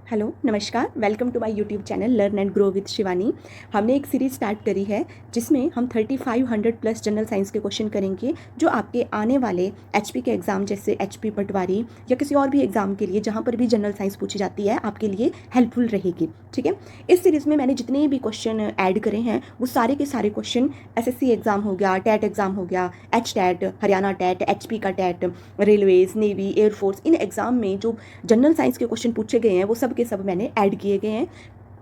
Hello नमस्कार, welcome to my YouTube channel learn and grow with Shivani. हमने एक series start करी है जिसमें हम 3500 प्लस जनरल साइंस के क्वेश्चन करेंगे जो आपके आने वाले एचपी के एग्ज़ाम जैसे एचपी पटवारी या किसी और भी एग्ज़ाम के लिए जहाँ पर भी जनरल साइंस पूछी जाती है आपके लिए हेल्पफुल रहेगी। ठीक है, इस सीरीज़ में मैंने जितने भी क्वेश्चन ऐड करे हैं वो सारे के सारे क्वेश्चन एसएससी एग्ज़ाम हो गया, टेट एग्ज़ाम हो गया, H TET, Haryana TET, HP का टैट, रेलवेज़, नेवी, एयरफोर्स, इन एग्ज़ाम में जो जनरल साइंस के क्वेश्चन पूछे गए हैं वो सब के सब मैंने ऐड किए गए हैं।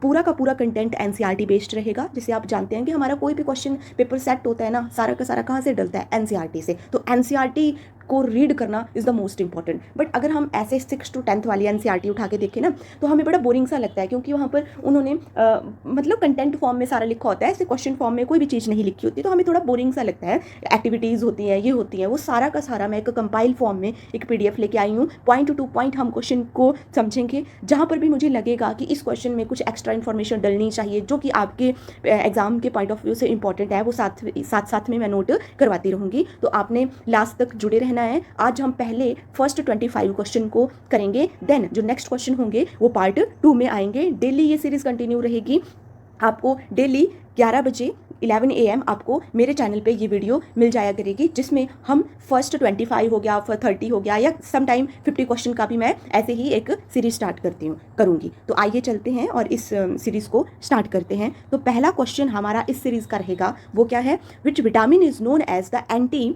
पूरा का पूरा कंटेंट एनसीईआरटी बेस्ड रहेगा। जैसे आप जानते हैं कि हमारा कोई भी क्वेश्चन पेपर सेट होता है ना, सारा का सारा कहाँ से डलता है? एनसीईआरटी से। तो एनसीईआरटी को रीड करना is the most important. But अगर हम ऐसे 6 to 10th वाली एनसीईआरटी उठा के देखें ना तो हमें बड़ा बोरिंग सा लगता है, क्योंकि वहाँ पर उन्होंने मतलब कंटेंट फॉर्म में सारा लिखा होता है, ऐसे क्वेश्चन फॉर्म में कोई भी चीज़ नहीं लिखी होती, तो हमें थोड़ा बोरिंग सा लगता है। एक्टिविटीज़ होती हैं, ये होती हैं, वो सारा का सारा मैं एक कंपाइल फॉर्म में एक पीडीएफ लेके आई हूँ। पॉइंट टू पॉइंट हम क्वेश्चन को समझेंगे। जहाँ पर भी मुझे लगेगा कि इस क्वेश्चन में कुछ एक्स्ट्रा इन्फॉर्मेशन डलनी चाहिए जो कि आपके एग्जाम के पॉइंट ऑफ व्यू से इंपॉर्टेंट है, वो साथ में मैं नोट करवाती रहूँगी। तो आपने लास्ट तक जुड़े रहना है। आज हम पहले फर्स्ट 25 क्वेश्चन को करेंगे, देन जो नेक्स्ट क्वेश्चन होंगे वो पार्ट 2 में आएंगे। डेली ये सीरीज़ कंटिन्यू रहेगी। आपको डेली 11 बजे 11 AM आपको मेरे चैनल पे ये वीडियो मिल जाया करेगी, जिसमें हम फर्स्ट 25 हो गया, 30 हो गया, या सम टाइम 50 क्वेश्चन का भी मैं ऐसे ही एक सीरीज स्टार्ट करूँगी। तो आइए चलते हैं और इस सीरीज़ को स्टार्ट करते हैं। तो पहला क्वेश्चन हमारा इस सीरीज़ का रहेगा, वो क्या है? Which vitamin is known as the anti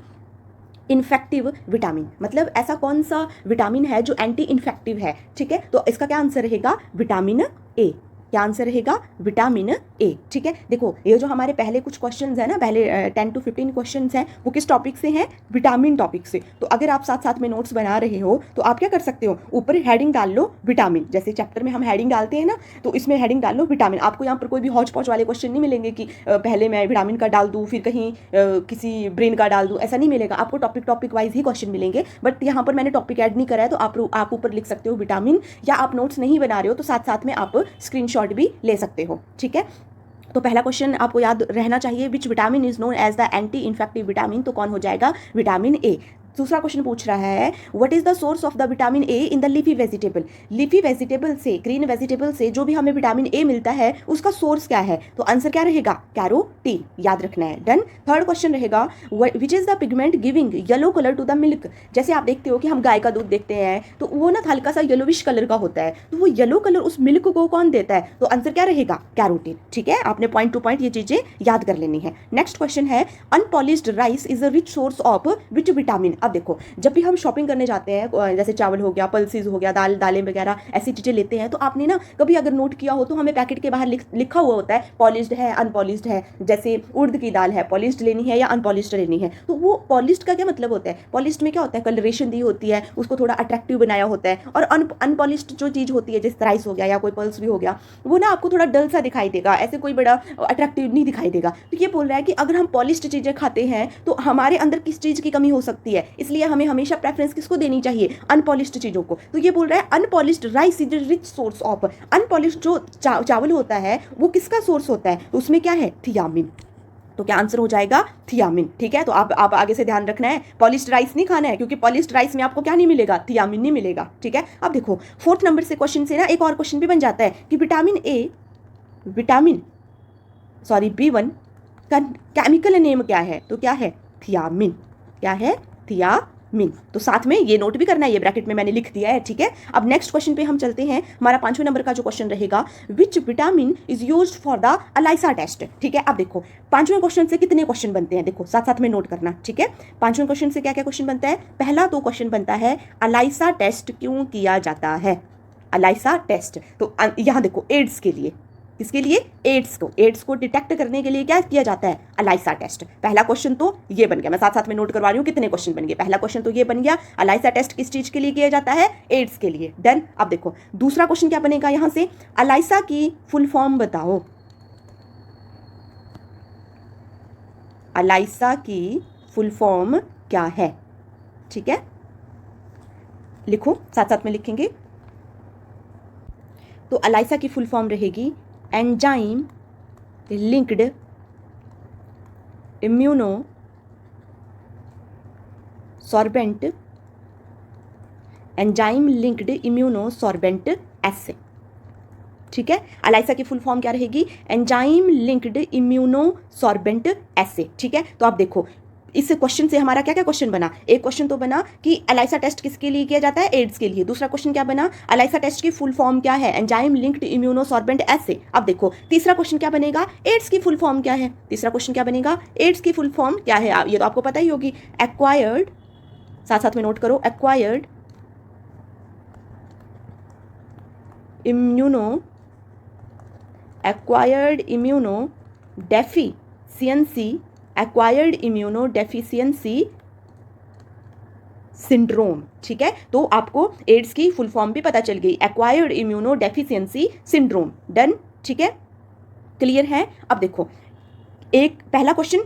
infective vitamin. मतलब ऐसा कौन सा विटामिन है जो एंटी इन्फेक्टिव है? ठीक है, तो इसका क्या आंसर रहेगा? Vitamin A. क्या आंसर रहेगा? Vitamin A. ठीक है, देखो ये जो हमारे पहले कुछ क्वेश्चंस हैं ना, पहले 10 to 15 क्वेश्चंस हैं, वो किस टॉपिक से हैं? विटामिन टॉपिक से। तो अगर आप साथ साथ में नोट्स बना रहे हो तो आप क्या कर सकते हो, ऊपर हेडिंग डाल लो विटामिन। जैसे चैप्टर में हम हेडिंग डालते हैं ना, तो इसमें हेडिंग डाल लो विटामिन। आपको यहाँ पर कोई भी हौच पौच वाले क्वेश्चन नहीं मिलेंगे कि पहले मैं विटामिन का डाल दूँ फिर कहीं किसी ब्रेन का डाल दूँ, ऐसा नहीं मिलेगा। आपको टॉपिक वाइज ही क्वेश्चन मिलेंगे। बट यहाँ पर मैंने टॉपिक ऐड नहीं करा है, तो आप ऊपर लिख सकते हो विटामिन, या आप नोट्स नहीं बना रहे हो तो साथ साथ में आप स्क्रीनशॉट भी ले सकते हो। ठीक है, तो पहला क्वेश्चन आपको याद रहना चाहिए, which vitamin is known as the anti infective vitamin. तो कौन हो जाएगा? Vitamin A. दूसरा क्वेश्चन पूछ रहा है, what is the source of the vitamin A in the leafy vegetable. Leafy vegetable से, ग्रीन वेजिटेबल से जो भी हमें विटामिन ए मिलता है उसका सोर्स क्या है? तो आंसर क्या रहेगा? कैरोटीन। याद रखना है। डन। थर्ड क्वेश्चन रहेगा, which is the pigment giving yellow colour to the milk. जैसे आप देखते हो कि हम गाय का दूध देखते हैं तो वो ना हल्का सा येलोविश कलर का होता है, तो वो येलो कलर उस मिल्क को कौन देता है? तो आंसर क्या रहेगा? कैरोटीन। ठीक है, आपने पॉइंट टू पॉइंट ये चीजें याद कर लेनी है। नेक्स्ट क्वेश्चन है, unpolished rice is a rich source of which vitamin. अब देखो, जब भी हम शॉपिंग करने जाते हैं, जैसे चावल हो गया, पल्सेस हो गया, दालें वगैरह ऐसी चीजें लेते हैं, तो आपने ना कभी अगर नोट किया हो तो हमें पैकेट के बाहर लिखा हुआ होता है पॉलिश्ड है, अनपॉलिश्ड है। जैसे उड़द की दाल है, पॉलिश्ड लेनी है या अनपॉलिश्ड लेनी है। तो वो पॉलिश्ड का क्या मतलब होता है? पॉलिश्ड में क्या होता है? कलरेशन दी होती है, उसको थोड़ा अट्रैक्टिव बनाया होता है। और अनपॉलिश्ड जो चीज होती है, जैसे राइस हो गया या कोई पल्स भी हो गया, वो ना आपको थोड़ा डल सा दिखाई देगा, ऐसे कोई बड़ा अट्रैक्टिव नहीं दिखाई देगा। तो ये बोल रहा है कि अगर हम पॉलिश्ड चीजें खाते हैं तो हमारे अंदर किस चीज की कमी हो सकती है, इसलिए हमें हमेशा प्रेफरेंस किसको देनी चाहिए? अनपॉलिश्ड चीजों को। तो ये बोल रहा है unpolished rice is rich source of. Unpolished जो चावल होता है वो किसका सोर्स होता है? तो उसमें क्या है? थियामिन। तो क्या आंसर हो जाएगा? थियामिन। ठीक है, तो आप आगे से ध्यान रखना है, पॉलिश्ड राइस नहीं खाना है, क्योंकि पॉलिश्ड राइस में आपको क्या नहीं मिलेगा? थियामिन नहीं मिलेगा। ठीक है, अब देखो फोर्थ नंबर से क्वेश्चन से ना एक और क्वेश्चन भी बन जाता है कि B1 का केमिकल नेम क्या है? तो क्या है? थियामिन। क्या है? थियामिन। तो साथ में ये नोट भी करना है, ये ब्रैकेट में मैंने लिख दिया है। ठीक है, अब नेक्स्ट क्वेश्चन पे हम चलते हैं। हमारा 5वें नंबर का जो क्वेश्चन रहेगा, which vitamin is used for the ELISA test. ठीक है, अब देखो 5वें क्वेश्चन से कितने क्वेश्चन बनते हैं, देखो साथ साथ में नोट करना। ठीक है, 5वें क्वेश्चन से क्या क्या क्वेश्चन बनता है? पहला तो क्वेश्चन बनता है, अलाइसा टेस्ट क्यों किया जाता है? अलाइसा टेस्ट, तो यहाँ देखो एड्स के लिए, किसके लिए? एड्स को डिटेक्ट करने के लिए क्या किया जाता है? ELISA test. पहला क्वेश्चन तो ये बन गया, मैं साथ साथ में नोट करवा रही हूँ कितने क्वेश्चन बन गए। पहला क्वेश्चन तो ये बन गया, अलाइसा टेस्ट किस चीज के लिए किया जाता है? एड्स के लिए। डन। अब देखो दूसरा क्वेश्चन क्या बनेगा यहां से, अलाइसा की फुल फॉर्म बताओ। अलाइसा की फुल फॉर्म क्या है? ठीक है, लिखो, साथ साथ में लिखेंगे। तो अलाइसा की फुल फॉर्म रहेगी enzyme linked immunosorbent, enzyme linked immunosorbent assay. ठीक है। अलाइसा की फुल फॉर्म क्या रहेगी? Enzyme linked immunosorbent assay. ठीक है, तो आप देखो इस क्वेश्चन से हमारा क्या क्या क्वेश्चन बना। एक क्वेश्चन तो बना कि अलाइसा टेस्ट किसके लिए किया जाता है? एड्स के लिए। दूसरा क्वेश्चन क्या बना? अलाइसा टेस्ट की फुल फॉर्म क्या है? एंजाइम लिंक्ड इम्यूनोसॉर्बेंट एसे। अब देखो तीसरा क्वेश्चन क्या बनेगा? एड्स की फुल फॉर्म क्या है? तीसरा क्वेश्चन क्या बनेगा? एड्स की फुल फॉर्म क्या है? ये तो आपको पता ही होगी। एक्वायर्ड, साथ साथ में नोट करो, एक्वायर्ड इम्यूनो डेफिशिएंसी सिंड्रोम। ठीक है, तो आपको एड्स की फुल फॉर्म भी पता चल गई, acquired immuno deficiency syndrome. Done, ठीक है, क्लियर है। अब देखो एक पहला क्वेश्चन,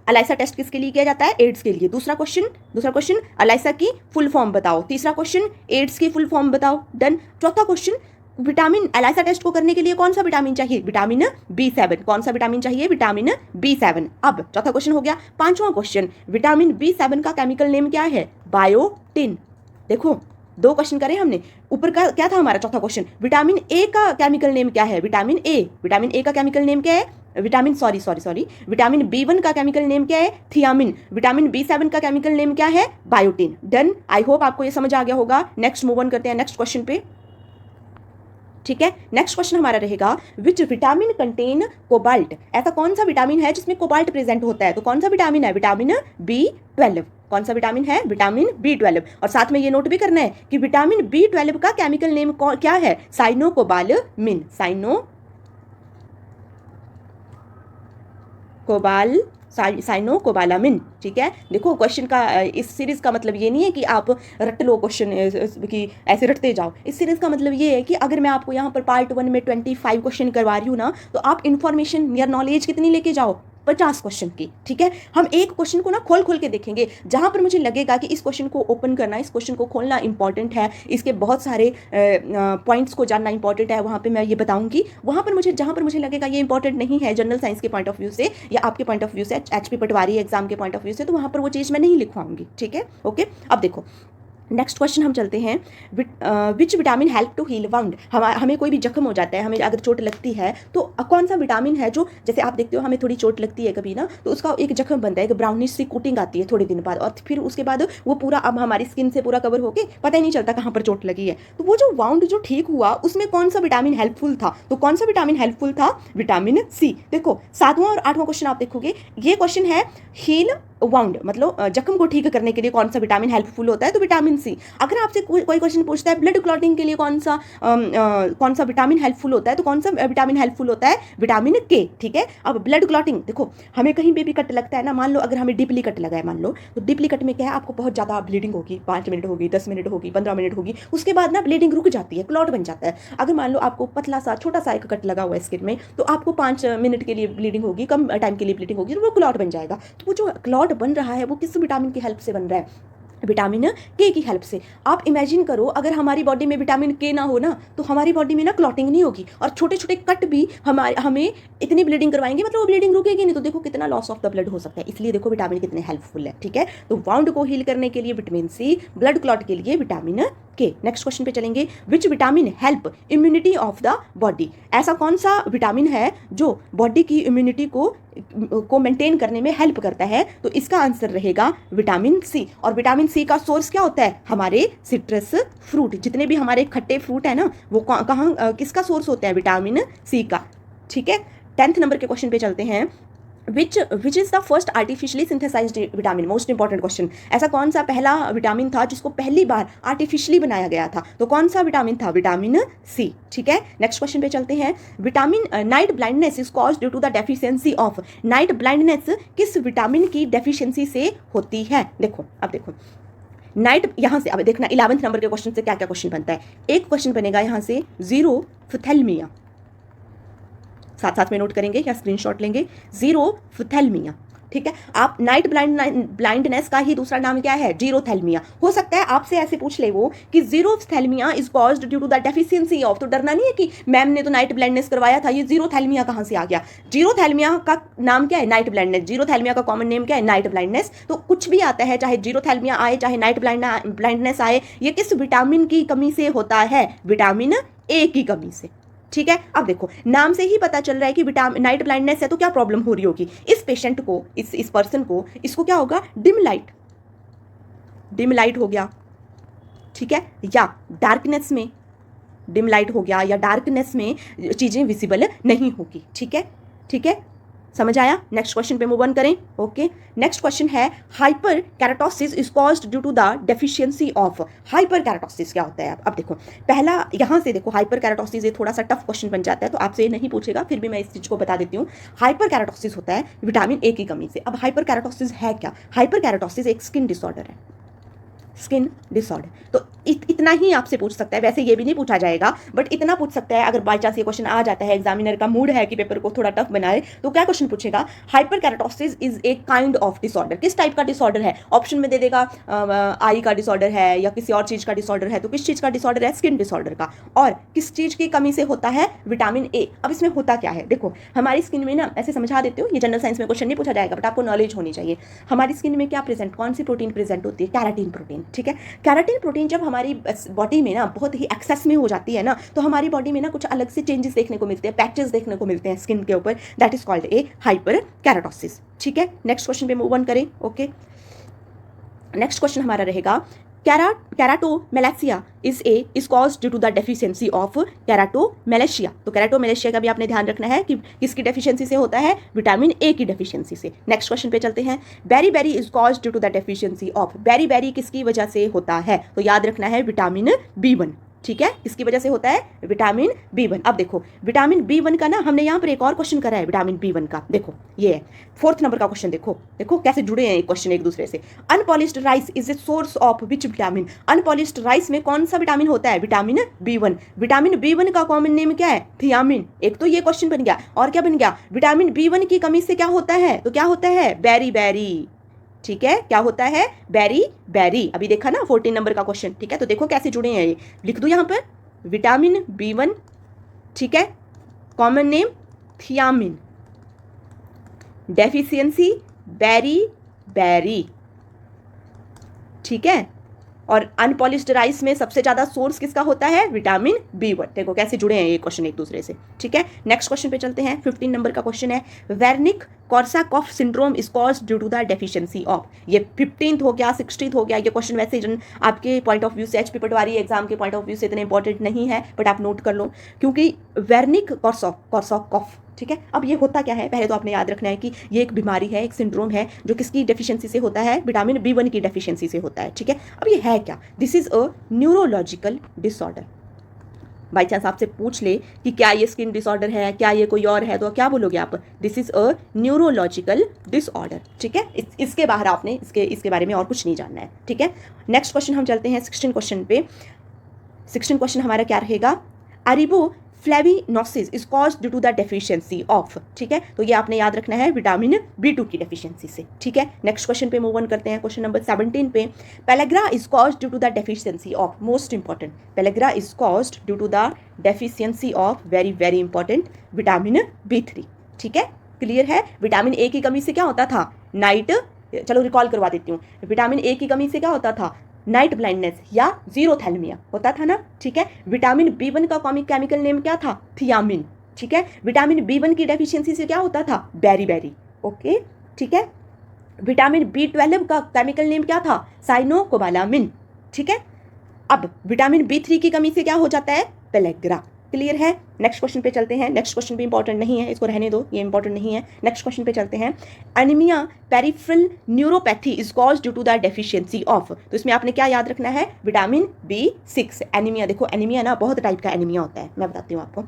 अलाइसा टेस्ट किसके लिए किया जाता है? एड्स के लिए। दूसरा क्वेश्चन अलाइसा की फुल फॉर्म बताओ। तीसरा क्वेश्चन एड्स की फुल फॉर्म बताओ। डन। चौथा क्वेश्चन विटामिन, अलाइसा टेस्ट को करने के लिए कौन सा विटामिन चाहिए? Vitamin B7। कौन सा विटामिन चाहिए? Vitamin B7। अब चौथा क्वेश्चन हो गया। पांचवा क्वेश्चन, विटामिन B7 का केमिकल नेम क्या है? बायोटिन। देखो दो क्वेश्चन करे हमने। ऊपर का क्या था हमारा चौथा क्वेश्चन? विटामिन ए का केमिकल नेम क्या है? विटामिन ए का केमिकल नेम क्या है? विटामिन B1 का केमिकल नेम क्या है? थियामिन। विटामिन B7 का केमिकल नेम क्या है? बायोटिन। डन, आई होप आपको ये समझ आ गया होगा। नेक्स्ट मूव ऑन करते हैं नेक्स्ट क्वेश्चन पे। ठीक है, नेक्स्ट क्वेश्चन हमारा रहेगा, विच विटामिन कंटेन कोबाल्ट। ऐसा कौन सा विटामिन है जिसमें कोबाल्ट प्रेजेंट होता है? तो कौन सा विटामिन है? Vitamin B12। कौन सा विटामिन है? Vitamin B12। और साथ में ये नोट भी करना है कि विटामिन B12 का केमिकल नेम क्या है? साइनोकोबालामिन। साइनोकोबालामिन। ठीक है, देखो क्वेश्चन का इस सीरीज का मतलब ये नहीं है कि आप रट लो क्वेश्चन कि ऐसे रटते जाओ। इस सीरीज का मतलब ये है कि अगर मैं आपको यहाँ पर पार्ट 1 में 25 क्वेश्चन करवा रही हूँ ना, तो आप इन्फॉर्मेशन या नॉलेज कितनी लेके जाओ? 50 क्वेश्चन की। ठीक है, हम एक क्वेश्चन को ना खोल खोल के देखेंगे। जहां पर मुझे लगेगा कि इस क्वेश्चन को ओपन करना, इस क्वेश्चन को खोलना इंपॉर्टेंट है, इसके बहुत सारे पॉइंट्स को जानना इंपॉर्टेंट है, वहां पे मैं ये बताऊंगी। वहां पर मुझे, जहां पर मुझे लगेगा ये इंपॉर्टेंट नहीं है जनरल साइंस के पॉइंट ऑफ व्यू से या आपके पॉइंट ऑफ व्यू से, HP पटवारी एग्जाम के पॉइंट ऑफ व्यू से, तो वहां पर वो चीज़ मैं नहीं लिखवाऊंगी। ठीक है, ओके। अब देखो नेक्स्ट क्वेश्चन हम चलते हैं, which vitamin help to heal wound. हमें कोई भी जख्म हो जाता है, हमें अगर चोट लगती है, तो कौन सा विटामिन है जो, जैसे आप देखते हो हमें थोड़ी चोट लगती है कभी ना, तो उसका एक जख्म बनता है, एक ब्राउनिश सी कोटिंग आती है थोड़े दिन बाद, और फिर उसके बाद वो पूरा अब हमारी स्किन से पूरा कवर होके पता ही नहीं चलता कहाँ पर चोट लगी है। तो वो जो वाउंड जो ठीक हुआ, उसमें कौन सा विटामिन हेल्पफुल था? तो कौन सा विटामिन हेल्पफुल था? Vitamin C। देखो 7वां और 8वां क्वेश्चन आप देखोगे, ये क्वेश्चन है हील वाउंड, मतलब जख्म को ठीक करने के लिए कौन सा विटामिन हेल्पफुल होता है? तो विटामिन C। अगर आपसे कोई क्वेश्चन पूछता है ब्लड क्लॉटिंग के लिए कौन सा विटामिन हेल्पफुल होता है, तो कौन सा विटामिन हेल्पफुल होता है? Vitamin K। ठीक है, अब ब्लड क्लॉटिंग देखो, हमें कहीं पे भी कट लगता है ना, मान लो अगर हमें डीपली कट लगा है, मान लो, तो डीपली कट में क्या है, आपको बहुत ज़्यादा ब्लीडिंग होगी, 5 मिनट होगी, 10 मिनट होगी, 15 मिनट होगी, उसके बाद ना ब्लीडिंग रुक जाती है, क्लॉट बन जाता है। अगर मान लो आपको पतला सा छोटा सा एक कट लगा हुआ है स्किन में, तो आपको 5 मिनट के लिए ब्लीडिंग होगी, कम टाइम के लिए ब्लीडिंग होगी, तो वो क्लॉट बन जाएगा। तो वो जो क्लॉट बन रहा है वो किस विटामिन की हेल्प से बन रहा है? विटामिन K की हेल्प से। आप इमेजिन करो अगर हमारी बॉडी में विटामिन K ना हो ना, तो हमारी बॉडी में ना क्लॉटिंग नहीं होगी, और छोटे छोटे कट भी हमें इतनी ब्लीडिंग करवाएंगे, मतलब वो ब्लीडिंग रुकेगी नहीं। तो देखो कितना लॉस ऑफ द ब्लड हो सकता है। इसलिए देखो विटामिन कितने हेल्पफुल है। ठीक है, तो वाउंड को हील करने के लिए विटामिन C, ब्लड क्लॉट के लिए विटामिन K। नेक्स्ट क्वेश्चन पे चलेंगे, विच vitamin help immunity of the body. ऐसा कौन सा विटामिन है जो बॉडी की इम्यूनिटी को मेंटेन करने में हेल्प करता है? तो इसका आंसर रहेगा विटामिन C। और विटामिन C का सोर्स क्या होता है? हमारे सिट्रस फ्रूट। जितने भी हमारे खट्टे फ्रूट है ना, वो कहाँ किसका सोर्स होता है? विटामिन C का। ठीक है, 10th नंबर के क्वेश्चन पे चलते हैं, which is the first artificially synthesized vitamin. Most important question, ऐसा कौन सा पहला विटामिन था जिसको पहली बार आर्टिफिशियली बनाया गया था? तो कौन सा विटामिन था? Vitamin C। ठीक है, नेक्स्ट क्वेश्चन पे चलते हैं, vitamin night blindness is caused due to the deficiency of. Night blindness किस विटामिन की डेफिशिएंसी से होती है? देखो अब देखो नाइट, यहाँ से अब देखना 11th नंबर के क्वेश्चन से क्या क्या क्वेश्चन बनता है। एक क्वेश्चन बनेगा यहाँ से जीरोफ्थैल्मिया, साथ साथ में नोट करेंगे या स्क्रीनशॉट लेंगे, जीरोफ्थैल्मिया। ठीक है, आप नाइट ब्लाइंडनेस का ही दूसरा नाम क्या है? जीरोथैल्मिया। हो सकता है आपसे ऐसे पूछ ले वो कि xerophthalmia is caused due to the deficiency of. तो डरना नहीं है कि मैम ने तो नाइट ब्लाइंडनेस करवाया था, ये जीरोथैल्मिया कहाँ से आ गया? जीरोथैल्मिया का नाम क्या है? Night blindness. जीरोथैल्मिया का कॉमन नेम क्या है? Night blindness. तो कुछ भी आता है, चाहे जीरोथैल्मिया आए चाहे नाइट ब्लाइंडनेस आए, ये किस विटामिन की कमी से होता है? विटामिन A की कमी से। ठीक है। अब देखो नाम से ही पता चल रहा है कि विटामिन नाइट ब्लाइंडनेस है तो क्या प्रॉब्लम हो रही होगी इस पेशेंट को, इस पर्सन को, इसको क्या होगा, डिम लाइट हो गया, ठीक है, या डार्कनेस में डिम लाइट हो गया, या डार्कनेस में चीजें विजिबल नहीं होगी, ठीक है, ठीक है, समझ आया। नेक्स्ट क्वेश्चन पे मूव ऑन करें। ओके, नेक्स्ट क्वेश्चन है hyperkeratosis is caused due to the deficiency of. Hyperkeratosis क्या होता है? अब देखो पहला यहाँ से देखो, हाइपर कैराटोसिस ये थोड़ा सा टफ क्वेश्चन बन जाता है तो आपसे नहीं पूछेगा, फिर भी मैं इस चीज को बता देती हूँ। हाइपर कैराटोसिस होता है विटामिन ए की कमी से। अब हाइपर कैराटोसिस है क्या? हाइपर कैराटोसिस एक स्किन डिसऑर्डर है, स्किन डिसऑर्डर। तो इतना ही आपसे पूछ सकता है, वैसे ये भी नहीं पूछा जाएगा, बट इतना पूछ सकता है। अगर बाई चांस ये क्वेश्चन आ जाता है, एग्जामिनर का मूड है कि पेपर को थोड़ा टफ बनाए, तो क्या क्वेश्चन पूछेगा, hyper keratosis is a kind of disorder. किस टाइप का डिसऑर्डर है? ऑप्शन में दे देगा आई का डिसऑर्डर है या किसी और चीज का डिसऑर्डर है, तो किस चीज का डिसऑर्डर है? स्किन डिसऑर्डर का। और किस चीज की कमी से होता है? Vitamin A. अब इसमें होता क्या है, देखो हमारी स्किन में ना, ऐसे समझा देती हूँ, ये जनरल साइंस में क्वेश्चन नहीं पूछा जाएगा, बट आपको नॉलेज होनी चाहिए। हमारी स्किन में क्या प्रेजेंट, कौन सी प्रोटीन प्रेजेंट होती है? कैराटीन प्रोटीन, ठीक है। कैराटीन प्रोटीन जब हमारी बॉडी में ना बहुत ही एक्सेस में हो जाती है ना, तो हमारी बॉडी में ना कुछ अलग से चेंजेस देखने को मिलते हैं, पैचेस देखने को मिलते हैं स्किन के ऊपर, that is called a hyperkeratosis, ठीक है। नेक्स्ट क्वेश्चन पे मूव ऑन करें। ओके, नेक्स्ट क्वेश्चन हमारा रहेगा keratomalacia is caused due to the deficiency of keratomalacia. तो कैराटोमेलासिया का भी आपने ध्यान रखना है कि किसकी डेफिशिएंसी से होता है? विटामिन ए की डेफिशिएंसी से। नेक्स्ट क्वेश्चन पे चलते हैं। Beri is caused due to the deficiency of. Beri किसकी वजह से होता है? तो याद रखना है विटामिन B1, ठीक है। किसकी वजह से होता है? Vitamin B1। अब देखो विटामिन B1 का ना हमने यहाँ पर एक और क्वेश्चन करा है विटामिन B1 का, देखो ये है 4th नंबर का क्वेश्चन। देखो कैसे जुड़े हैं क्वेश्चन एक दूसरे से। Unpolished rice is a source of which vitamin. Unpolished rice में कौन सा विटामिन होता है? Vitamin B1। विटामिन B1 का कॉमन नेम क्या है? थियामिन। एक तो ये क्वेश्चन बन गया, और क्या बन गया? विटामिन B1 की कमी से क्या होता है? तो क्या होता है? बेरी, ठीक है। क्या होता है? बेरी। अभी देखा ना 14 नंबर का क्वेश्चन, ठीक है। तो देखो कैसे जुड़े हैं ये, लिख दो यहां पर विटामिन B1, ठीक है, common name thiamine, deficiency beri, ठीक है। और अनपॉलिश्ड राइस में सबसे ज्यादा सोर्स किसका होता है? Vitamin B1। देखो कैसे जुड़े हैं ये क्वेश्चन एक दूसरे से, ठीक है। नेक्स्ट क्वेश्चन पे चलते हैं। 15 नंबर का क्वेश्चन है Wernicke Korsakoff syndrome is caused due to the deficiency of. ये 15th हो गया, 16th हो गया। ये क्वेश्चन वैसे आपके पॉइंट ऑफ व्यू से, HP पटवारी एग्जाम के पॉइंट ऑफ व्यू से इतने इंपॉर्टेंट नहीं है, बट आप नोट कर लो, क्योंकि वेर्निक कॉर्साकॉफ, ठीक है। अब ये होता क्या है? पहले तो आपने याद रखना है कि ये एक बीमारी है, एक सिंड्रोम है, जो किसकी डेफिशिएंसी से होता है? विटामिन B1 की डेफिशिएंसी से होता है, ठीक है। अब ये है क्या? This is a neurological disorder. By chance आपसे पूछ ले कि क्या ये स्किन डिसऑर्डर है, क्या ये कोई और है, तो क्या बोलोगे आप? This is a neurological disorder, ठीक है। इसके बाहर आपने इसके बारे में और कुछ नहीं जानना है, ठीक है। नेक्स्ट क्वेश्चन हम चलते हैं 16 क्वेश्चन पे। 16 क्वेश्चन हमारा क्या रहेगा? Ariboflavinosis is caused due to the deficiency of, ठीक है। तो ये आपने याद रखना है विटामिन B2 की डेफिशिएंसी से, ठीक है। नेक्स्ट क्वेश्चन पे मूव ऑन करते हैं। क्वेश्चन नंबर 17 पे pellagra is caused due to the deficiency of, most important, pellagra is caused due to the deficiency of, very important, vitamin B3, ठीक है। क्लियर है? विटामिन ए की कमी से क्या होता था? नाइट, चलो रिकॉल करवा देती हूँ, विटामिन ए की कमी से क्या होता था? नाइट ब्लाइंडनेस या जीरोथैल्मिया होता था ना, ठीक है। विटामिन B1 का केमिकल नेम क्या था? थियामिन, ठीक है। विटामिन B1 की डेफिशिएंसी से क्या होता था? बेरी, ओके, ठीक है। विटामिन B12 का केमिकल नेम क्या था? साइनोकोबालामिन, ठीक है। अब विटामिन B3 की कमी से क्या हो जाता है? पेलेग्रा। क्लियर है? नेक्स्ट क्वेश्चन पे चलते हैं। नेक्स्ट क्वेश्चन भी इंपॉर्टेंट नहीं है, इसको रहने दो, ये इंपॉर्टेंट नहीं है। नेक्स्ट क्वेश्चन पे चलते हैं। Anaemia peripheral neuropathy is caused due to the deficiency of. तो इसमें आपने क्या याद रखना है? Vitamin B6। एनीमिया, देखो एनीमिया ना बहुत टाइप का एनीमिया होता है, मैं बताती हूँ आपको।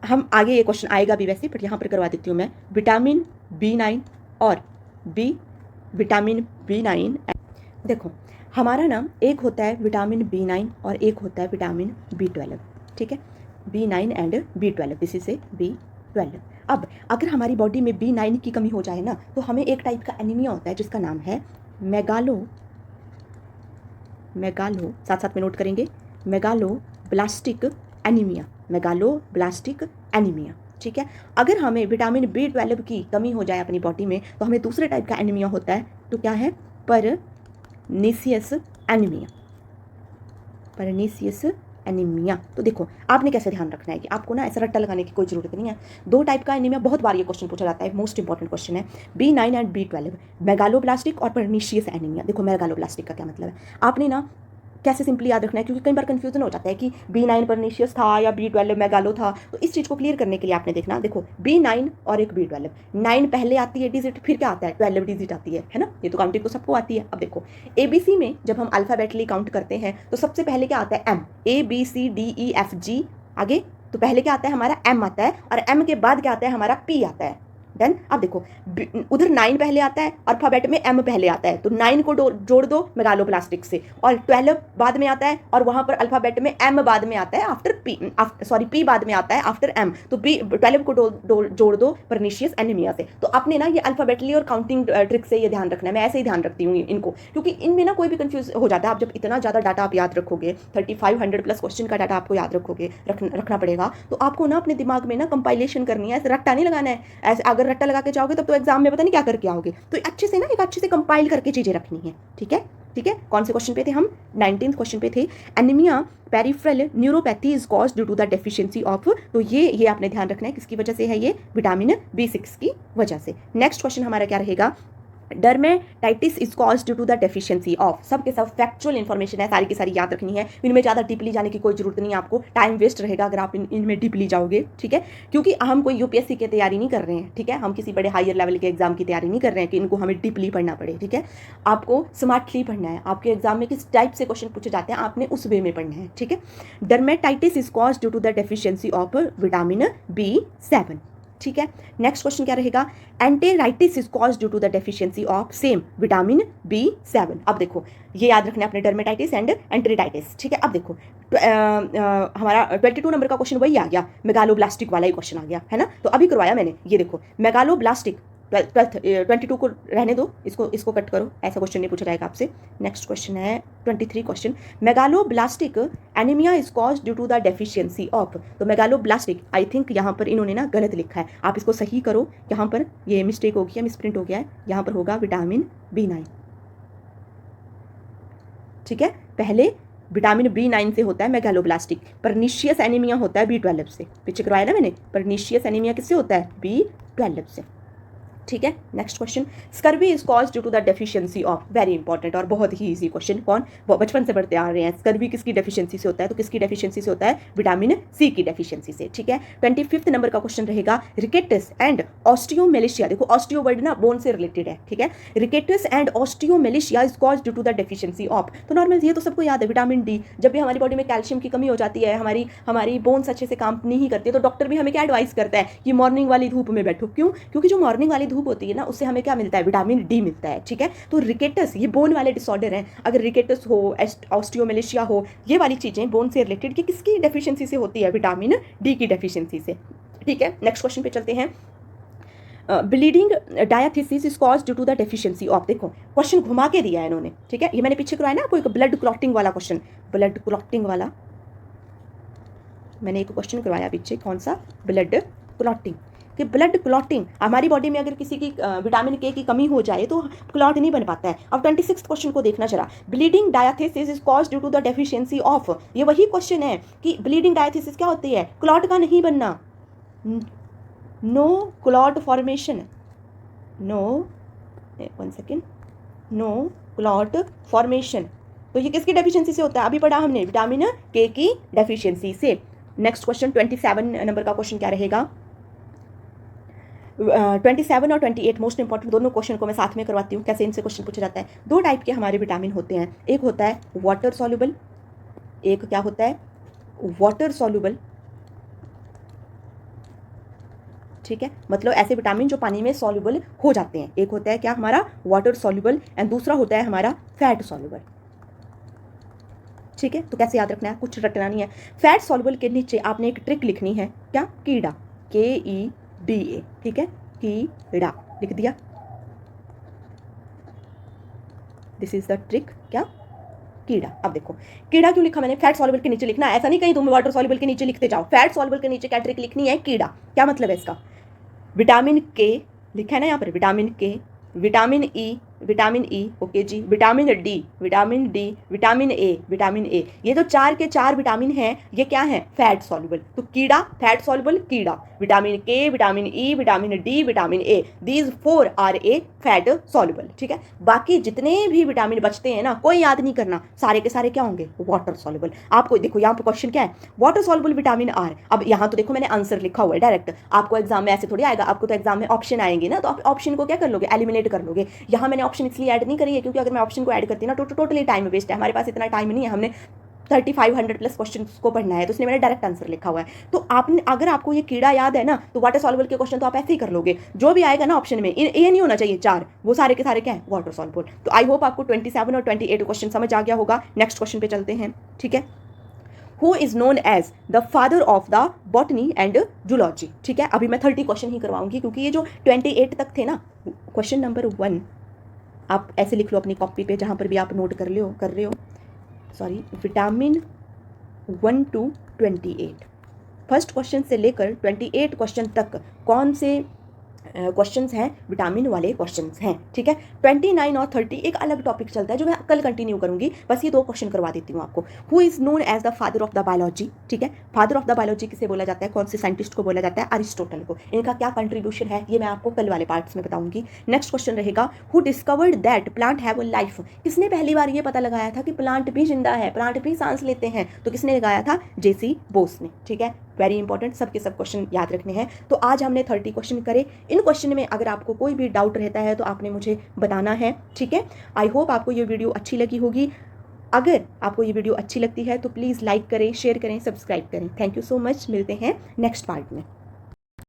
हम आगे ये क्वेश्चन आएगा भी वैसे, बट यहाँ पर करवा देती हूँ मैं। विटामिन B9 और विटामिन B9, देखो हमारा ना एक होता है विटामिन B9 और एक होता है विटामिन B12, ठीक है। B9 and B12, this is a B12। अब अगर हमारी बॉडी में B9 की कमी हो जाए ना, तो हमें एक टाइप का एनीमिया होता है जिसका नाम है मेगालो, साथ साथ में नोट करेंगे, मेगालोब्लास्टिक एनीमिया, ठीक है। अगर हमें विटामिन B12 की कमी हो जाए अपनी बॉडी में, तो हमें दूसरे टाइप का एनीमिया होता है, तो क्या है? Pernicious anaemia. तो देखो आपने कैसे ध्यान रखना है कि आपको ना ऐसा रट्टा लगाने की कोई ज़रूरत नहीं है। 2 टाइप का एनीमिया, बहुत बार ये क्वेश्चन पूछा जाता है, मोस्ट इंपॉर्टेंट क्वेश्चन है। B9 एंड B12, मेगालोब्लास्टिक और पर्नीशियस एनीमिया। देखो मेगालोब्लास्टिक का क्या मतलब है, आपने ना कैसे सिंपली याद रखना है, क्योंकि कई बार कन्फ्यूजन हो जाता है कि B9 पर्नीशियस था या B12 मेगालो था। तो इस चीज़ को क्लियर करने के लिए आपने देखना, देखो B9 और एक B12, 9 पहले आती है डिजिट, फिर क्या आता है 12 डिजिट आती है ना। ये तो काउंटिंग तो सबको आती है। अब देखो ABC में जब हम अल्फ़ाबेटली काउंट करते हैं तो सबसे पहले क्या आता है M, ABCDEFG, आगे तो पहले क्या आता है हमारा M आता है, और M के बाद क्या आता है हमारा P आता है। देन अब देखो उधर 9 पहले आता है, अल्फाबेट में M पहले आता है, तो 9 को जोड़ दो मेगालोब्लास्टिक से, और 12 बाद में आता है, और वहां पर अल्फाबेट में M बाद में आता है आफ्टर P बाद में आता है आफ्टर M, तो 12 को जोड़ दो पर्नीशियस एनीमिया से। तो आपने ना ये अल्फाबेटली और काउंटिंग ट्रिक से ये ध्यान रखना है। मैं ऐसे ही ध्यान रखती हूँ इनको, क्योंकि इनमें ना कोई भी कंफ्यूज हो जाता है। आप जब इतना ज़्यादा डाटा आप याद रखोगे, 3500 प्लस क्वेश्चन का डाटा आपको याद रखना पड़ेगा, तो आपको ना अपने दिमाग में ना कंपाइलेशन करनी है, ऐसे रट्टा नहीं लगाना है। ऐसे अगर रट्टा लगा के जाओगे तब तो एग्जाम में पता नहीं क्या करके आओगे। तो अच्छे से ना एक अच्छे से कंपाइल करके चीजें रखनी है। ठीक है, ठीक है। कौन से क्वेश्चन पे थे हम? 19th क्वेश्चन पे थे। Anaemia peripheral neuropathy is caused due to the deficiency of, तो ये आपने ध्यान रखना है किसकी वजह से है, ये विटामिन B6 की वजह से। नेक्स्ट क्वेश्चन हमारा क्या रहेगा? Dermatitis is cause due to the deficiency of. सब के सब फैक्चुअल इन्फॉर्मेशन है, सारी की सारी याद रखनी है। इनमें ज़्यादा डीपली जाने की कोई जरूरत नहीं है, आपको टाइम वेस्ट रहेगा अगर आप इनमें डीपली जाओगे। ठीक है, क्योंकि हम कोई यूपीएससी की तैयारी नहीं कर रहे हैं। ठीक है, हम किसी बड़े हायर लेवल के एग्जाम की तैयारी नहीं कर रहे हैं कि इनको हमें डीपली पढ़ना पड़े। ठीक है, आपको स्मार्टली पढ़ना है। आपके एग्जाम में किस टाइप से क्वेश्चन पूछे जाते हैं आपने उस वे में पढ़ना है। ठीक है, dermatitis is cause due to the deficiency of vitamin B7। ठीक है, नेक्स्ट क्वेश्चन क्या रहेगा? Enteritis is cause due to the deficiency of same vitamin B7। अब देखो ये याद रखना है अपने, डर्मेटाइटिस एंड एंटेराइटिस। ठीक है, अब देखो हमारा 22 नंबर का क्वेश्चन वही आ गया, मेगालोब्लास्टिक वाला ही क्वेश्चन आ गया है ना। तो अभी करवाया मैंने, ये देखो मेगालोब्लास्टिक 22 को रहने दो, इसको कट करो, ऐसा क्वेश्चन नहीं पूछा जाएगा आपसे। नेक्स्ट क्वेश्चन है 23 question, megaloblastic anaemia is cause due to the deficiency of. तो मेगालोब्लास्टिक आई थिंक यहाँ पर इन्होंने ना गलत लिखा है, आप इसको सही करो। यहाँ पर ये मिस्टेक हो गया, मिसप्रिंट हो गया है, यहाँ पर होगा विटामिन B9। ठीक है, पहले विटामिन B9 से होता है मेगालोब्लास्टिक, पर्नीशियस एनीमिया होता है B12 से। पीछे करवाया ना मैंने, पर्नीशियस एनीमिया किससे होता है? B12 से। ठीक है, next question, scurvy is cause due to the deficiency of. Very important और बहुत ही इजी क्वेश्चन, कौन बचपन से पढ़ते आ रहे हैं। स्कर्वी किसकी डेफिशिएंसी से होता है? तो किसकी डेफिशिएंसी से होता है? विटामिन C की डेफिशिएंसी से। ठीक है, 25 नंबर का क्वेश्चन रहेगा, रिकेटस एंड ऑस्टियोमेलेशिया। देखो ऑस्टियो वर्ड ना बोन से रिलेटेड है। ठीक है, rickets and osteomalacia is cause due to the deficiency of. तो नॉर्मल ये तो सबको याद है, विटामिन D। जब भी हमारी बॉडी में कैल्शियम की कमी हो जाती है, हमारी बोन्स अच्छे से काम नहीं करती, तो डॉक्टर भी हमें क्या एडवाइस करता है कि मॉर्निंग वाली धूप में बैठो। क्यों? क्योंकि जो मॉर्निंग वाली धूप होती है ना, उससे हमें क्या मिलता है? विटामिन D मिलता है। ठीक है, तो रिकेटस ये बोन वाले डिसऑर्डर हैं। अगर रिकेटस हो, ऑस्टियोमेलेशिया हो, ये वाली चीजें बोन से रिलेटेड, कि किसकी डेफिशिएंसी से होती है? विटामिन D की डेफिशिएंसी से। ठीक है, नेक्स्ट क्वेश्चन पे चलते हैं। Bleeding diathesis is cause due to the deficiency of. देखो क्वेश्चन घुमा के दिया है इन्होंने। ठीक है, ये मैंने पीछे करवाया ना आपको एक ब्लड क्लॉटिंग वाला क्वेश्चन, ब्लड क्लॉटिंग वाला मैंने एक क्वेश्चन करवाया पीछे, कौन सा? Blood clotting. कि ब्लड क्लॉटिंग, हमारी बॉडी में अगर किसी की विटामिन K की कमी हो जाए तो क्लॉट नहीं बन पाता है। अब 26 क्वेश्चन को देखना जरा, bleeding diathesis is cause due to the deficiency of. ये वही क्वेश्चन है कि ब्लीडिंग डायथिसिस क्या होती है? क्लॉट का नहीं बनना, no clot formation, no clot formation. तो ये किसकी डेफिशिएंसी से होता है? अभी पढ़ा हमने, विटामिन K की डेफिशिएंसी से। नेक्स्ट क्वेश्चन 27 नंबर का क्वेश्चन क्या रहेगा? 27 और 28 मोस्ट इंपॉर्टेंट, दोनों क्वेश्चन को मैं साथ में करवाती हूँ, कैसे इनसे क्वेश्चन पूछा जाता है। 2 टाइप के हमारे विटामिन होते हैं, एक होता है वाटर सॉल्युबल, एक क्या होता है? Water soluble. ठीक है, मतलब ऐसे विटामिन जो पानी में सॉल्युबल हो जाते हैं। एक होता है क्या हमारा? वाटर सॉल्युबल, एंड दूसरा होता है हमारा फैट सॉल्युबल। ठीक है, तो कैसे याद रखना है? कुछ रटना नहीं है। फैट सॉल्युबल के नीचे आपने एक ट्रिक लिखनी है, क्या? कीड़ा, KEDA। ठीक है, कीड़ा लिख दिया, दिस इज द ट्रिक, क्या? कीड़ा। अब देखो कीड़ा क्यों लिखा मैंने? फैट सॉल्युबल के नीचे लिखना है, ऐसा नहीं कहीं तुम वाटर सॉल्युबल के नीचे लिखते जाओ। फैट सॉल्युबल के नीचे क्या ट्रिक लिखनी है? कीड़ा। क्या मतलब है इसका? विटामिन K लिखा है ना यहाँ पर, vitamin K, vitamin E, vitamin E, okay जी, विटामिन डी, विटामिन ए, ये जो 4 के 4 विटामिन हैं ये क्या है, फैट सॉल्युबल। तो कीड़ा, फैट सॉल्युबल कीड़ा, vitamin K, vitamin E, vitamin D, vitamin A, these 4 are a fat soluble, ठीक है। बाकी जितने भी विटामिन बचते हैं ना, कोई याद नहीं करना, सारे के सारे क्या होंगे, वाटर सॉल्युबल। आपको देखो यहाँ पे क्वेश्चन क्या है, वाटर सॉल्युबल विटामिन आर। अब यहाँ तो देखो मैंने आंसर लिखा हुआ है डायरेक्ट, आपको एग्जाम में ऐसे थोड़ी आएगा, आपको तो एग्जाम में ऑप्शन आएंगे ना, तो आप ऑप्शन को क्या कर लोगे, एलिमिनेट कर लोगे। यहाँ मैंने ऑप्शन इसलिए ऐड नहीं करी है क्योंकि अगर मैं ऑप्शन को ऐड करती ना तो टोटली टाइम वेस्ट है, हमारे पास इतना टाइम नहीं है, हमने 3500 प्लस क्वेश्चन को पढ़ना है, तो उसने मैंने डायरेक्ट आंसर लिखा हुआ है। तो आपने, अगर आपको ये कीड़ा याद है ना, तो वाटर सॉल्युबल के क्वेश्चन तो आप ऐसे ही कर लोगे, जो भी आएगा ना ऑप्शन में, ये नहीं होना चाहिए 4, वो सारे के सारे क्या है, वाटर सॉल्युबल। तो आई होप आपको 27 और 28 क्वेश्चन समझ आ गया होगा। नेक्स्ट क्वेश्चन पे चलते हैं, ठीक है। Who is known as the father of the botany and zoology, ठीक है। अभी मैं 30 क्वेश्चन ही करवाऊंगी क्योंकि ये जो 28 तक थे ना, क्वेश्चन नंबर 1 आप ऐसे लिख लो अपनी कॉपी पे, जहाँ पर भी आप नोट कर रहे हो, sorry, vitamin 1 to 28, first question से लेकर 28 क्वेश्चन तक कौन से क्वेश्चंस हैं, विटामिन वाले क्वेश्चंस हैं, ठीक है। 29 और 30 एक अलग टॉपिक चलता है जो मैं कल कंटिन्यू करूंगी, बस ये 2 क्वेश्चन करवा देती हूँ आपको। Who is known as the father of the biology, ठीक है। फादर ऑफ द बायोलॉजी किसे बोला जाता है, कौन से साइंटिस्ट को बोला जाता है, अरिस्टोटल को। इनका क्या कंट्रीब्यूशन है ये मैं आपको कल वाले पार्ट्स में बताऊंगी। नेक्स्ट क्वेश्चन रहेगा, who discovered that plant have a life, किसने पहली बार ये पता लगाया था कि प्लांट भी जिंदा है, प्लांट भी सांस लेते हैं, तो किसने लगाया था, जेसी बोस ने, ठीक है। वेरी इंपॉर्टेंट, सबके सब क्वेश्चन याद रखने हैं। तो आज हमने 30 क्वेश्चन करे। इन क्वेश्चन में अगर आपको कोई भी डाउट रहता है तो आपने मुझे बताना है, ठीक है। आई होप आपको ये वीडियो अच्छी लगी होगी। अगर आपको ये वीडियो अच्छी लगती है तो प्लीज़ लाइक करें, शेयर करें, सब्सक्राइब करें। थैंक यू सो मच, मिलते हैं नेक्स्ट पार्ट में।